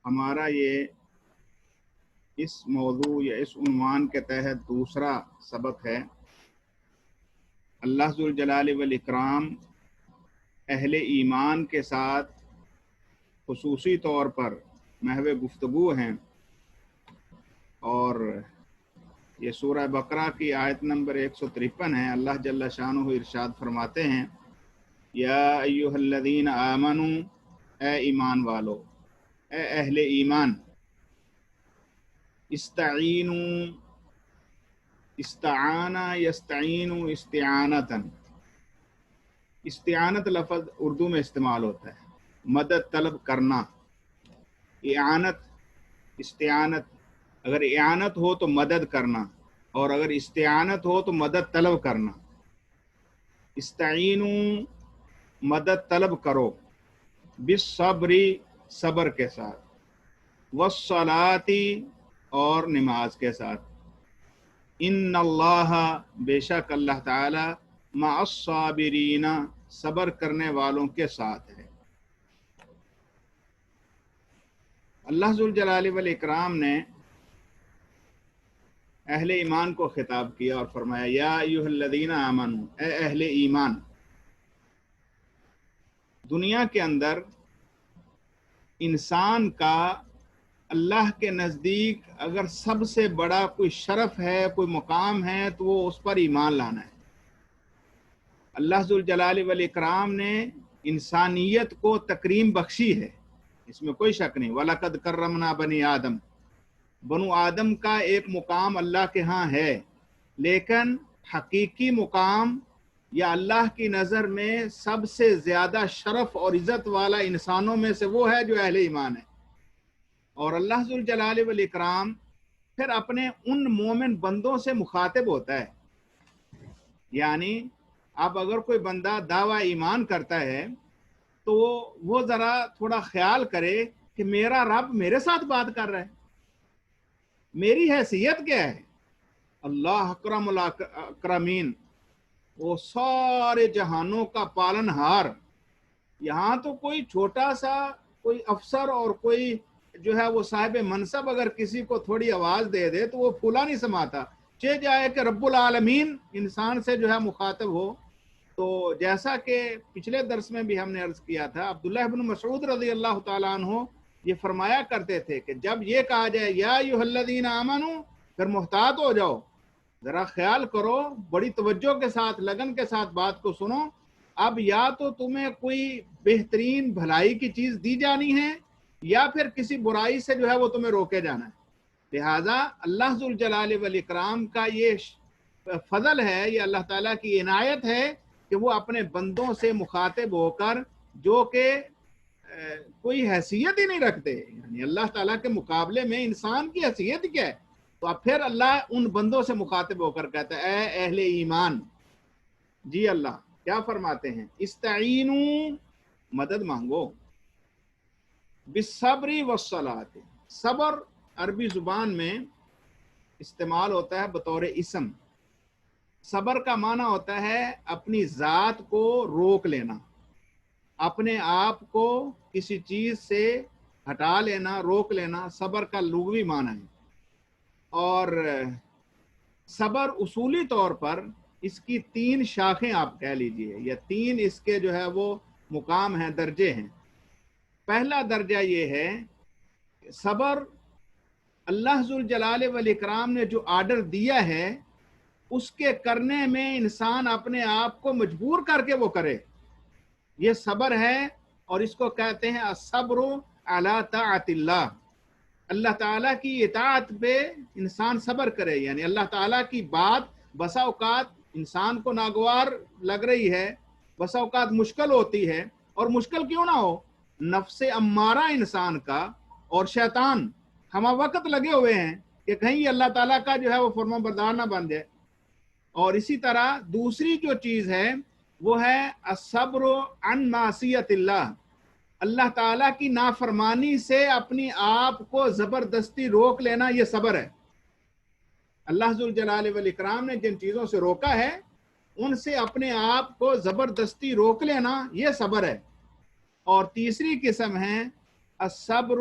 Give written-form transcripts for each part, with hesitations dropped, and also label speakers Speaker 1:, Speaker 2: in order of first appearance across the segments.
Speaker 1: ہمارا یہ اس موضوع یا اس عنوان کے تحت دوسرا سبق ہے۔ اللہ ذوالجلال والاکرام اہل ایمان کے ساتھ خصوصی طور پر محو گفتگو ہیں، اور یہ سورہ بقرہ کی آیت نمبر 153 ہے۔ اللہ جل شانہ ارشاد فرماتے ہیں، یا ایھا الذین آمنوا، اے ایمان والو، اے اہل ایمان، استعینوا، استعان یستعین استعانتا، استعانت لفظ اردو میں استعمال ہوتا ہے، مدد طلب کرنا۔ اعانت، استعانت، اگر اعانت ہو تو مدد کرنا، اور اگر استعانت ہو تو مدد طلب کرنا۔ استعینوا، مدد طلب کرو، بالصبر، صبر کے ساتھ، والصلاۃ، اور نماز کے ساتھ۔ ان اللہ، بے شک اللہ تعالی، مع الصابرین، صبر کرنے والوں کے ساتھ ہے۔ اللہ ذوالجلال والاکرام نے اہل ایمان کو خطاب کیا اور فرمایا، یا ایھا الذین آمنوا، اے اہل ایمان۔ دنیا کے اندر انسان کا اللہ کے نزدیک اگر سب سے بڑا کوئی شرف ہے، کوئی مقام ہے، تو وہ اس پر ایمان لانا ہے۔ اللہ ذوالجلال والاکرام نے انسانیت کو تکریم بخشی ہے، اس میں کوئی شک نہیں۔ وَلَقَدْ كَرَّمْنَا بَنِي آدم، بنو آدم کا ایک مقام اللہ کے ہاں ہے، لیکن حقیقی مقام یا اللہ کی نظر میں سب سے زیادہ شرف اور عزت والا انسانوں میں سے وہ ہے جو اہل ایمان ہے۔ اور اللہ ذوالجلال والاکرام پھر اپنے ان مومن بندوں سے مخاطب ہوتا ہے، یعنی اب اگر کوئی بندہ دعویٰ ایمان کرتا ہے تو وہ ذرا تھوڑا خیال کرے کہ میرا رب میرے ساتھ بات کر رہا ہے، میری حیثیت کیا ہے۔ اللہ اکرم الاکرمین، وہ سارے جہانوں کا پالن ہار۔ یہاں تو کوئی چھوٹا سا کوئی افسر اور کوئی جو ہے وہ صاحب منصب اگر کسی کو تھوڑی آواز دے دے تو وہ پھولا نہیں سماتا، چہ جائے کہ رب العالمین انسان سے جو ہے مخاطب ہو۔ تو جیسا کہ پچھلے درس میں بھی ہم نے عرض کیا تھا، عبداللہ بن مسعود رضی اللہ تعالیٰ عنہ یہ فرمایا کرتے تھے کہ جب یہ کہا جائے یا ایھا الذین آمنوا، پھر محتاط ہو جاؤ، ذرا خیال کرو، بڑی توجہ کے ساتھ، لگن کے ساتھ بات کو سنو۔ اب یا تو تمہیں کوئی بہترین بھلائی کی چیز دی جانی ہے، یا پھر کسی برائی سے جو ہے وہ تمہیں روکے جانا ہے۔ لہٰذا اللہ ذوالجلال والاکرام کا یہ فضل ہے، یہ اللہ تعالیٰ کی عنایت ہے کہ وہ اپنے بندوں سے مخاطب ہو کر، جو کہ کوئی حیثیت ہی نہیں رکھتے، یعنی اللہ تعالیٰ کے مقابلے میں انسان کی حیثیت کیا ہے، تو اب پھر اللہ ان بندوں سے مخاطب ہو کر کہتا ہے، اے اہل ایمان، جی اللہ کیا فرماتے ہیں، استعینوا، مدد مانگو، بالصبر والصلاۃ۔ صبر عربی زبان میں استعمال ہوتا ہے بطور اسم۔ صبر کا معنی ہوتا ہے اپنی ذات کو روک لینا، اپنے آپ کو کسی چیز سے ہٹا لینا، روک لینا، صبر کا لغوی معنی ہے۔ اور صبر اصولی طور پر اس کی 3 شاخیں آپ کہہ لیجئے، یا 3 اس کے جو ہے وہ مقام ہیں، درجے ہیں۔ پہلا درجہ یہ ہے کہ صبر اللہ ذوالجلال والاکرام نے جو آرڈر دیا ہے اس کے کرنے میں انسان اپنے آپ کو مجبور کر کے وہ کرے، یہ صبر ہے۔ اور اس کو کہتے ہیں الصبر علی طاعت اللہ، اللہ تعالیٰ کی اطاعت پہ انسان صبر کرے، یعنی اللہ تعالیٰ کی بات بسا اوقات انسان کو ناگوار لگ رہی ہے، بسا اوقات مشکل ہوتی ہے، اور مشکل کیوں نہ ہو، نفس امارہ انسان کا اور شیطان ہمہ وقت لگے ہوئے ہیں کہ کہیں یہ اللہ تعالیٰ کا جو ہے وہ فرما بردار نہ بن جائے۔ اور اسی طرح دوسری جو چیز ہے وہ ہے الصبر عن معصیت اللہ، اللہ تعالیٰ کی نافرمانی سے اپنی آپ کو زبردستی روک لینا، یہ صبر ہے۔ اللہ ذوالجلال والاکرام نے جن چیزوں سے روکا ہے ان سے اپنے آپ کو زبردستی روک لینا، یہ صبر ہے۔ اور تیسری قسم ہے الصبر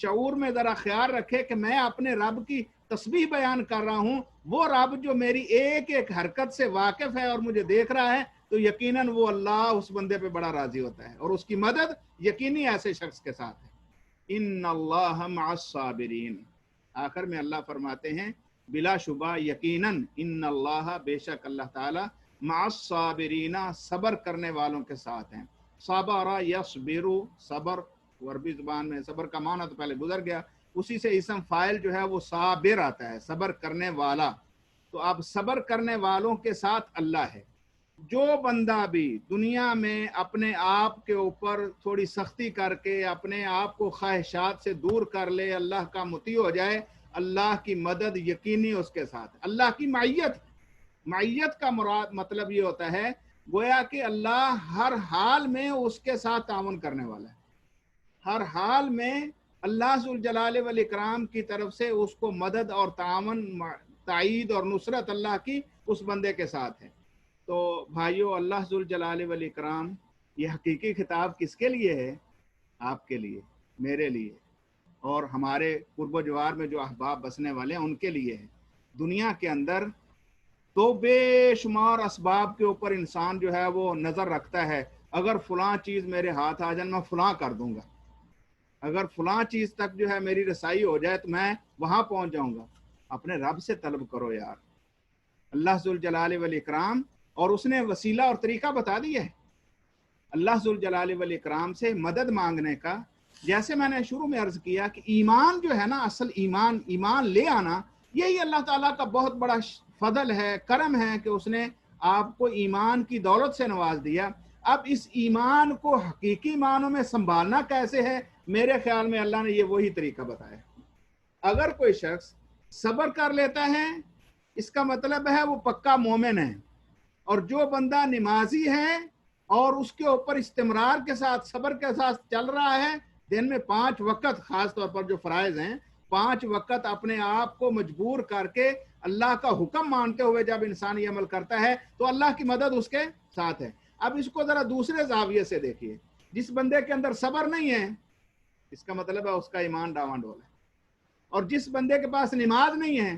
Speaker 1: شعور میں ذرا خیال رکھے کہ میں اپنے رب کی تسبیح بیان کر رہا ہوں، وہ رب جو میری ایک ایک حرکت سے واقف ہے اور مجھے دیکھ رہا ہے، تو یقیناً وہ اللہ اس بندے پہ بڑا راضی ہوتا ہے، اور اس کی مدد یقینی ایسے شخص کے ساتھ ہے۔ ان اللہ مع الصابرین، آخر میں اللہ فرماتے ہیں بلا شبہ یقیناً ان اللہ، بے شک اللہ تعالی، مع الصابرین، صبر کرنے والوں کے ساتھ ہیں۔ صبر یصبر، صبر عربی زبان میں صبر کا معنی تو پہلے گزر گیا، اسی سے اسم فاعل جو ہے وہ صابر آتا ہے، صبر کرنے والا۔ تو اب صبر کرنے والوں کے ساتھ اللہ ہے۔ جو بندہ بھی دنیا میں اپنے آپ کے اوپر تھوڑی سختی کر کے اپنے آپ کو خواہشات سے دور کر لے، اللہ کا مطیع ہو جائے، اللہ کی مدد یقینی اس کے ساتھ، اللہ کی معیت کا مراد مطلب یہ ہوتا ہے گویا کہ اللہ ہر حال میں اس کے ساتھ تعاون کرنے والا ہے، ہر حال میں اللہ ذوالجلال والاکرام کی طرف سے اس کو مدد اور تعاون، تائید اور نصرت اللہ کی اس بندے کے ساتھ ہے۔ تو بھائیو، اللہ ذوالجلال والاکرام، یہ حقیقی خطاب کس کے لیے ہے؟ آپ کے لیے، میرے لیے، اور ہمارے قرب و جوار میں جو احباب بسنے والے ہیں ان کے لیے ہے۔ دنیا کے اندر تو بے شمار اسباب کے اوپر انسان جو ہے وہ نظر رکھتا ہے، اگر فلاں چیز میرے ہاتھ آ جائے میں فلاں کر دوں گا، اگر فلاں چیز تک جو ہے میری رسائی ہو جائے تو میں وہاں پہنچ جاؤں گا۔ اپنے رب سے طلب کرو یار، اللہ ذوالجلال والاکرام، اور اس نے وسیلہ اور طریقہ بتا دیا ہے اللہ ذوالجلال والاکرام سے مدد مانگنے کا۔ جیسے میں نے شروع میں عرض کیا کہ ایمان جو ہے نا، اصل ایمان لے آنا، یہی اللہ تعالیٰ کا بہت بڑا فضل ہے، کرم ہے کہ اس نے آپ کو ایمان کی دولت سے نواز دیا۔ اب اس ایمان کو حقیقی معنوں میں سنبھالنا کیسے ہے، میرے خیال میں اللہ نے یہ وہی طریقہ بتایا۔ اگر کوئی شخص صبر کر لیتا ہے، اس کا مطلب ہے وہ پکا مومن ہے، اور جو بندہ نمازی ہے اور اس کے اوپر استمرار کے ساتھ صبر کے ساتھ چل رہا ہے، دن میں 5 وقت، خاص طور پر جو فرائض ہیں 5 وقت اپنے آپ کو مجبور کر کے اللہ کا حکم مانتے ہوئے جب انسان یہ عمل کرتا ہے تو اللہ کی مدد اس کے ساتھ ہے۔ اب اس کو ذرا دوسرے زاویے سے دیکھیے، جس بندے کے اندر صبر نہیں ہے، اس کا مطلب ہے اس کا ایمان ڈاواڈول ہے، اور جس بندے کے پاس نماز نہیں ہے،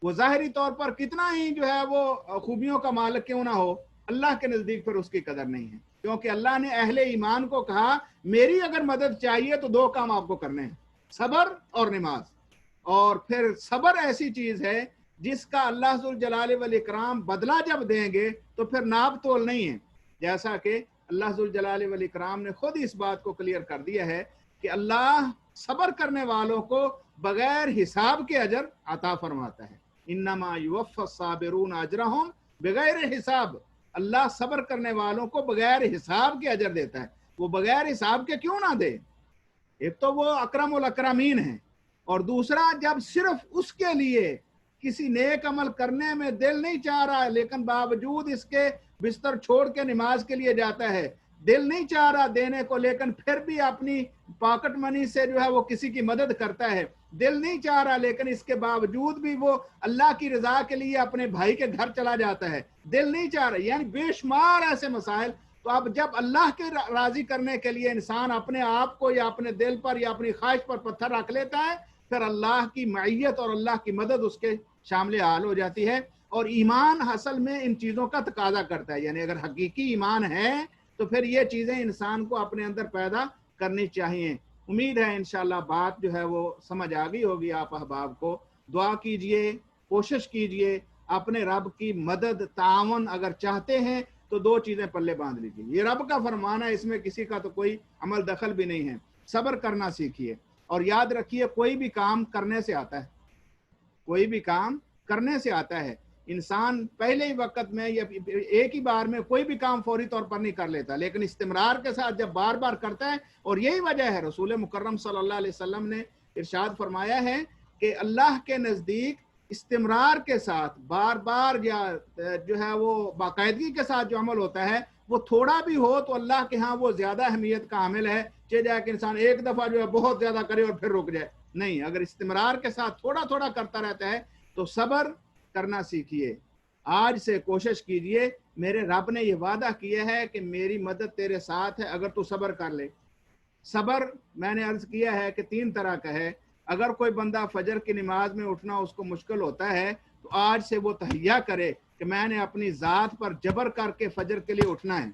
Speaker 1: وہ ظاہری طور پر کتنا ہی جو ہے وہ خوبیوں کا مالک کیوں نہ ہو، اللہ کے نزدیک پھر اس کی قدر نہیں ہے، کیونکہ اللہ نے اہل ایمان کو کہا میری اگر مدد چاہیے تو 2 کام آپ کو کرنے ہیں، صبر اور نماز۔ اور پھر صبر ایسی چیز ہے جس کا اللہ ذوالجلال والاکرام بدلہ جب دیں گے تو پھر ناپ تول نہیں ہے، جیسا کہ اللہ ذوالجلال والاکرام نے خود اس بات کو کلیئر کر دیا ہے کہ اللہ صبر کرنے والوں کو بغیر حساب کے اجر عطا فرماتا ہے۔ انما یوفی الصابرون اجرہم بغیر حساب، اللہ صبر کرنے والوں کو بغیر حساب کے اجر دیتا ہے۔ وہ بغیر حساب کے کیوں نہ دے؟ ایک تو وہ اکرم الاکرمین ہیں، اور دوسرا جب صرف اس کے لیے کسی نیک عمل کرنے میں دل نہیں چاہ رہا ہے لیکن باوجود اس کے بستر چھوڑ کے نماز کے لیے جاتا ہے، دل نہیں چاہ رہا دینے کو لیکن پھر بھی اپنی پاکٹ منی سے جو ہے وہ کسی کی مدد کرتا ہے، دل نہیں چاہ رہا لیکن اس کے باوجود بھی وہ اللہ کی رضا کے لیے اپنے بھائی کے گھر چلا جاتا ہے، دل نہیں چاہ رہا، یعنی بے شمار ایسے مسائل۔ تو اب جب اللہ کے راضی کرنے کے لیے انسان اپنے آپ کو یا اپنے دل پر یا اپنی خواہش پر پتھر رکھ لیتا ہے، پھر اللہ کی معیت اور اللہ کی مدد اس کے شامل حال ہو جاتی ہے۔ اور ایمان اصل میں ان چیزوں کا تقاضا کرتا ہے، یعنی اگر حقیقی ایمان ہے تو پھر یہ چیزیں انسان کو اپنے اندر پیدا کرنی چاہیے۔ امید ہے انشاءاللہ بات جو ہے وہ سمجھ آ گئی ہوگی آپ احباب کو۔ دعا کیجئے، کوشش کیجئے، اپنے رب کی مدد، تعاون اگر چاہتے ہیں تو 2 چیزیں پلے باندھ لیجیے، یہ رب کا فرمان ہے، اس میں کسی کا تو کوئی عمل دخل بھی نہیں ہے۔ صبر کرنا سیکھیے، اور یاد رکھیے کوئی بھی کام کرنے سے آتا ہے، کوئی بھی کام کرنے سے آتا ہے۔ انسان پہلے ہی وقت میں یا ایک ہی بار میں کوئی بھی کام فوری طور پر نہیں کر لیتا، لیکن استمرار کے ساتھ جب بار بار کرتا ہے، اور یہی وجہ ہے رسول مکرم صلی اللہ علیہ وسلم نے ارشاد فرمایا ہے کہ اللہ کے نزدیک استمرار کے ساتھ بار بار یا جو ہے وہ باقاعدگی کے ساتھ جو عمل ہوتا ہے وہ تھوڑا بھی ہو تو اللہ کے ہاں وہ زیادہ اہمیت کا عامل ہے، چاہے جائے کہ انسان ایک دفعہ جو ہے بہت زیادہ کرے اور پھر رک جائے، نہیں، اگر استمرار کے ساتھ تھوڑا تھوڑا کرتا رہتا ہے تو صبر کرنا سیکھیے۔ آج سے کوشش کیجئے، میرے رب نے یہ وعدہ کیا ہے کہ میری مدد تیرے ساتھ ہے اگر تو صبر کر لے۔ صبر میں نے عرض کیا ہے کہ 3 طرح کا ہے. اگر کوئی بندہ فجر کی نماز میں اٹھنا اس کو مشکل ہوتا ہے تو آج سے وہ تہیہ کرے کہ میں نے اپنی ذات پر جبر کر کے فجر کے لیے اٹھنا ہے،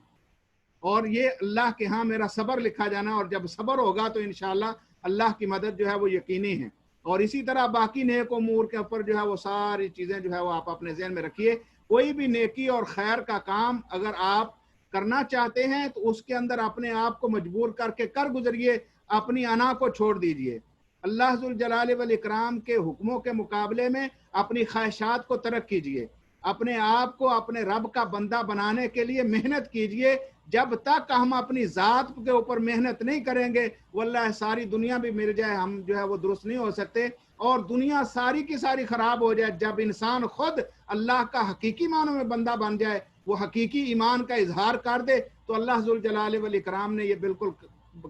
Speaker 1: اور یہ اللہ کے ہاں میرا صبر لکھا جانا، اور جب صبر ہوگا تو انشاءاللہ اللہ کی مدد جو ہے وہ یقینی ہے. اور اسی طرح باقی نیک امور کے اوپر جو ہے وہ ساری چیزیں جو ہے وہ آپ اپنے ذہن میں رکھیے. کوئی بھی نیکی اور خیر کا کام اگر آپ کرنا چاہتے ہیں تو اس کے اندر اپنے آپ کو مجبور کر کے کر گزریے، اپنی انا کو چھوڑ دیجئے. اللہ ذوالجلال والاکرام کے حکموں کے مقابلے میں اپنی خواہشات کو ترک کیجئے، اپنے آپ کو اپنے رب کا بندہ بنانے کے لیے محنت کیجئے. جب تک ہم اپنی ذات کے اوپر محنت نہیں کریں گے واللہ ساری دنیا بھی مل جائے ہم جو ہے وہ درست نہیں ہو سکتے، اور دنیا ساری کی ساری خراب ہو جائے. جب انسان خود اللہ کا حقیقی معنوں میں بندہ بن جائے، وہ حقیقی ایمان کا اظہار کر دے، تو اللہ ذوالجلال والاکرام نے یہ بالکل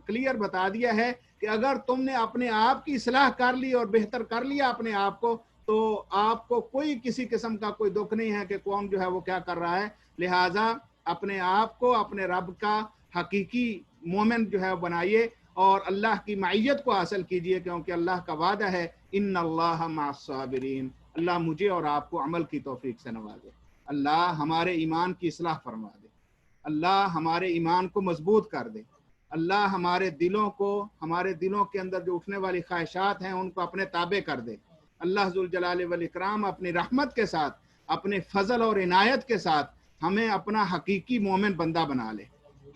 Speaker 1: کلیئر بتا دیا ہے کہ اگر تم نے اپنے آپ کی اصلاح کر لی اور بہتر کر لیا اپنے آپ کو، تو آپ کو کوئی کسی قسم کا کوئی دکھ نہیں ہے کہ کون جو ہے وہ کیا کر رہا ہے. لہٰذا اپنے آپ کو اپنے رب کا حقیقی مومن جو ہے بنائیے اور اللہ کی معیت کو حاصل کیجئے، کیونکہ اللہ کا وعدہ ہے ان اللہ مع الصابرین. اللہ مجھے اور آپ کو عمل کی توفیق سے نوازے. اللہ ہمارے ایمان کی اصلاح فرما دے. اللہ ہمارے ایمان کو مضبوط کر دے. اللہ ہمارے دلوں کے اندر جو اٹھنے والی خواہشات ہیں ان کو اپنے تابع کر دے. اللہ ذوالجلال والاکرام اپنی رحمت کے ساتھ، اپنے فضل اور عنایت کے ساتھ ہمیں اپنا حقیقی مومن بندہ بنا لے.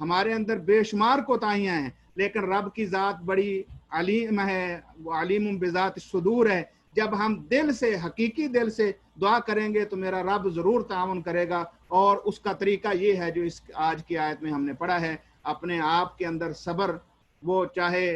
Speaker 1: ہمارے اندر بے شمار کوتاہیاں ہیں، لیکن رب کی ذات بڑی علیم ہے، وہ علیم بذات الصدور ہے. جب ہم دل سے، حقیقی دل سے دعا کریں گے تو میرا رب ضرور تعاون کرے گا. اور اس کا طریقہ یہ ہے جو اس آج کی آیت میں ہم نے پڑھا ہے. اپنے آپ کے اندر صبر، وہ چاہے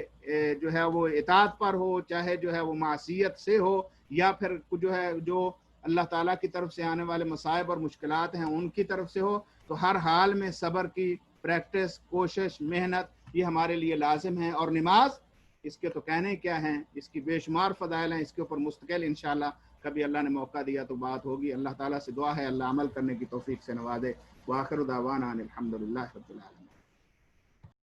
Speaker 1: جو ہے وہ اطاعت پر ہو، چاہے جو ہے وہ معصیت سے ہو، یا پھر جو ہے جو اللہ تعالیٰ کی طرف سے آنے والے مصائب اور مشکلات ہیں ان کی طرف سے ہو، تو ہر حال میں صبر کی پریکٹس، کوشش، محنت یہ ہمارے لیے لازم ہے. اور نماز، اس کے تو کہنے کیا ہیں، اس کی بے شمار فضائل ہیں. اس کے اوپر مستقل انشاءاللہ کبھی اللہ نے موقع دیا تو بات ہوگی. اللہ تعالیٰ سے دعا ہے اللہ عمل کرنے کی توفیق سے نوازے. وآخر دعوانا ان الحمدللہ رب العالمین.